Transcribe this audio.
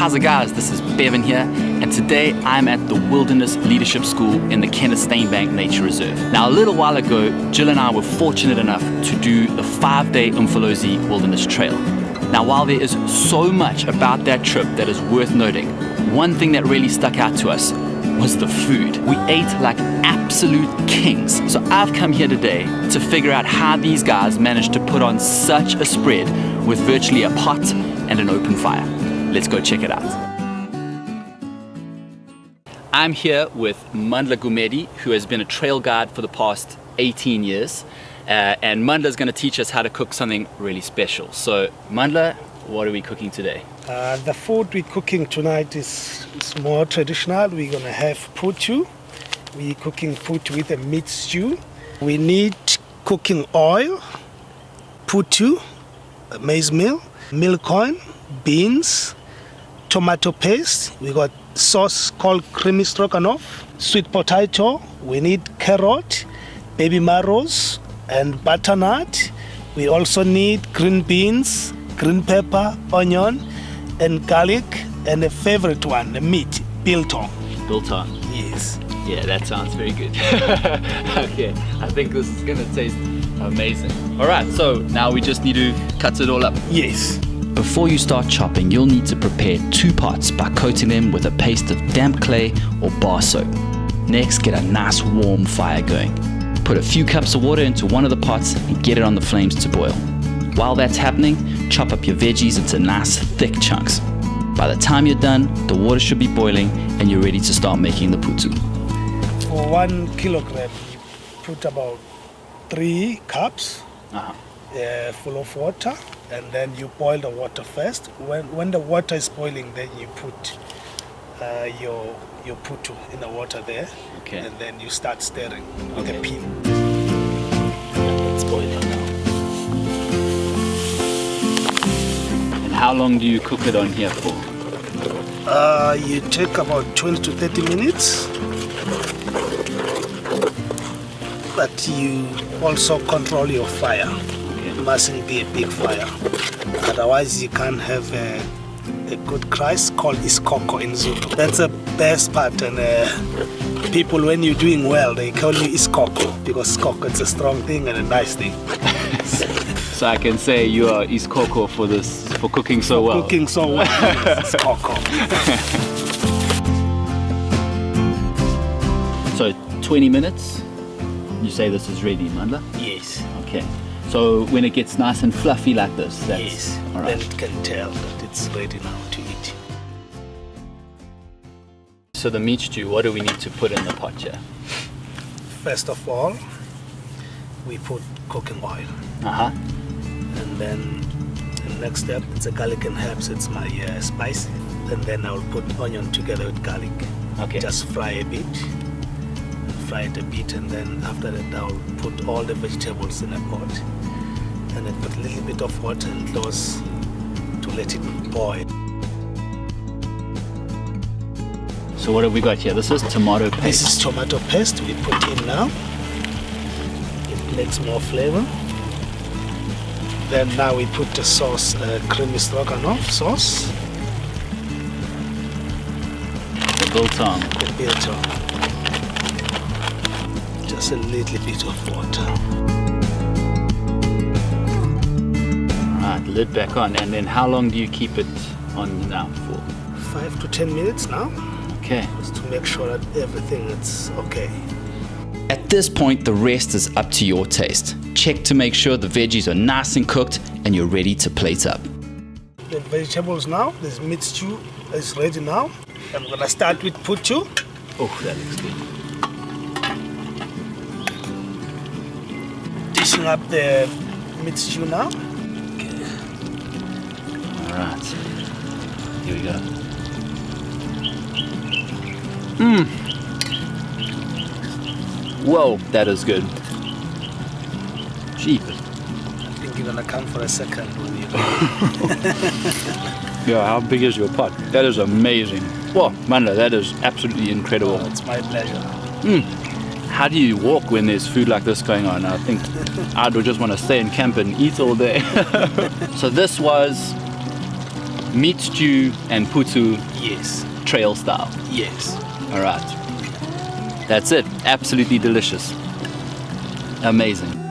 How's it guys? This is Bevan here, and today I'm at the Wilderness Leadership School in the Kenneth Steinbank Nature Reserve. Now a little while ago, Jill and I were fortunate enough to do the 5-day Imfolozi Wilderness Trail. Now while there is so much about that trip that is worth noting, one thing that really stuck out to us was the food. We ate like absolute kings. So I've come here today to figure out how these guys managed to put on such a spread with virtually a pot and an open fire. Let's go check it out. I'm here with Mandla Gumedi, who has been a trail guide for the past 18 years. And Mandla's going to teach us how to cook something really special. So Mandla, what are we cooking today? The food we're cooking tonight is more traditional. We're going to have putu. We're cooking putu with a meat stew. We need cooking oil, putu, maize meal, milk corn, beans, tomato paste. We got sauce called creamy stroganoff, sweet potato. We need carrot, baby marrows, and butternut. We also need green beans, green pepper, onion, and garlic, and a favorite one, the meat, biltong. Biltong. Yes. Yeah, that sounds very good. Okay, I think this is gonna taste amazing. All right, so now we just need to cut it all up. Yes. Before you start chopping, you'll need to prepare 2 pots by coating them with a paste of damp clay or bar soap. Next, get a nice warm fire going. Put a few cups of water into one of the pots and get it on the flames to boil. While that's happening, chop up your veggies into nice thick chunks. By the time you're done, the water should be boiling and you're ready to start making the putu. For 1 kilogram, you put about 3 cups full of water, and then you boil the water first. When the water is boiling, then you put your putu in the water there, and then you start stirring with a pin. It's boiling now. How long do you cook it on here for? You take about 20 to 30 minutes. But you also control your fire. It mustn't be a big fire. Otherwise you can't have a good Christ called iskoko in Zulu. That's the best part, and people when you're doing well, they call you iskoko, because skoko it's a strong thing and a nice thing. So I can say you are iskoko for cooking so well. Cooking so well, yes, iskoko. So 20 minutes, you say this is ready, Mandla? Yes. Okay. So when it gets nice and fluffy like this, that's yes. all right. Then it can tell that it's ready now to eat. So the meat stew, what do we need to put in the pot here? First of all, we put cooking oil. And then the next step, it's a garlic and herbs. It's my spice. And then I'll put onion together with garlic. Okay. Just fry it a bit, and then after that I'll put all the vegetables in a pot. And then put a little bit of water and close to let it boil. So what have we got here? This is tomato paste. This is tomato paste we put in now. It makes more flavor. Then now we put the sauce, creamy stroganoff sauce. The biltong. The biltong. Just a little bit of water. Alright, lid back on. And then how long do you keep it on now for? 5 to 10 minutes now. Okay. Just to make sure that everything is okay. At this point, the rest is up to your taste. Check to make sure the veggies are nice and cooked and you're ready to plate up. The vegetables now, this meat stew is ready now. I'm gonna start with putu. Oh, that looks good. Dishing up the meat stew now. Okay. Alright. Here we go. Whoa, that is good. Jeepers. I think you're gonna come for a second when you Yeah, how big is your pot? That is amazing. Whoa, Mandla, that is absolutely incredible. Oh, it's my pleasure. How do you walk when there's food like this going on? I think I would just want to stay in camp and eat all day. So this was Meat stew and putu Yes, trail style. yes. All right. That's it. Absolutely delicious. Amazing.